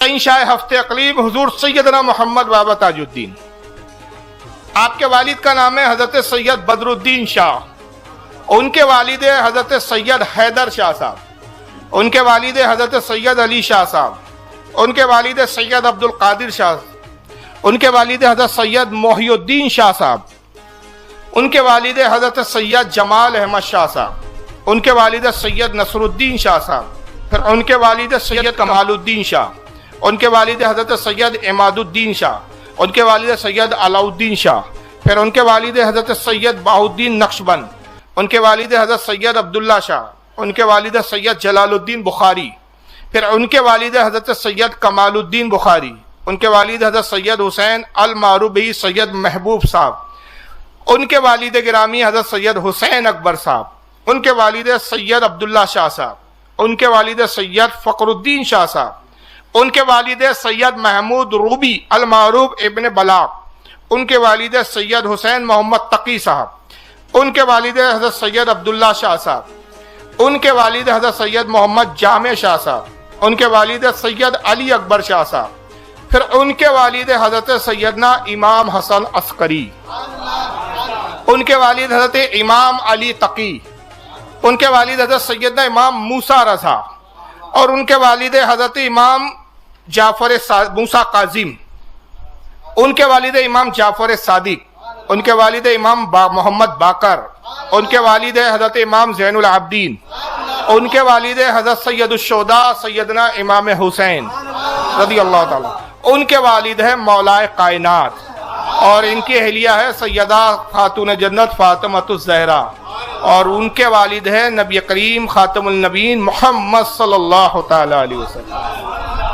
شاہ ہفتے اقلیب حضور سیدنا محمد بابا تاج الدین. آپ کے والد کا نام ہے حضرت سید بدر الدین شاہ. ان کے والد حضرت سید حیدر شاہ صاحب. ان کے والد حضرت سید علی شاہ صاحب. ان کے والد سید عبد القادر شاہ. ان کے والد حضرت سید محی الدین شاہ صاحب. ان کے والد حضرت سید جمال احمد شاہ صاحب. ان کے والد سید نصر الدین شاہ صاحب. پھر ان کے والد سید کمال الدین شاہ. ان کے والد حضرت سید عماد الدین شاہ. ان کے والد سید علاء الدین شاہ. پھر ان کے والد حضرت سید بہاء الدین نقشبند. ان کے والد حضرت سید عبداللہ شاہ. ان کے والد سید جلال الدین بخاری. پھر ان کے والد حضرت سید کمال الدین بخاری. ان کے والد حضرت سید حسین المعروف بی سید محبوب صاحب. ان کے والد گرامی حضرت سید حسین اکبر صاحب. ان کے والد سید عبداللہ شاہ صاحب. ان کے والد سید فقر الدین شاہ صاحب. ان کے والد سید محمود روبی المعروف ابن بلاغ. ان کے والد سید حسین محمد تقی صاحب. ان کے والد حضرت سید عبداللہ شاہ صاحب. ان کے والد حضرت سید محمد جامع شاہ صاحب. ان کے والد سید علی اکبر شاہ صاحب. پھر ان کے والد حضرت سیدنا امام حسن عسکری. ان کے والد حضرت امام علی تقی. ان کے والد حضرت سیدنا امام موسیٰ رضا. اور ان کے والد حضرت امام جعفر موسیٰ کاظم. ان کے والد امام جعفر صادق. ان کے والد امام محمد باقر. ان کے والد حضرت امام زین العابدین. ان کے والد حضرت سید الشہداء سیدنا امام حسین رضی اللہ تعالیٰ. ان کے والد ہے مولائے کائنات. اور ان کی اہلیہ ہے سیدہ خاتون جنت فاطمۃ الزہرا. اور ان کے والد ہے نبی کریم خاتم النبیین محمد صلی اللہ تعالیٰ علیہ وسلم.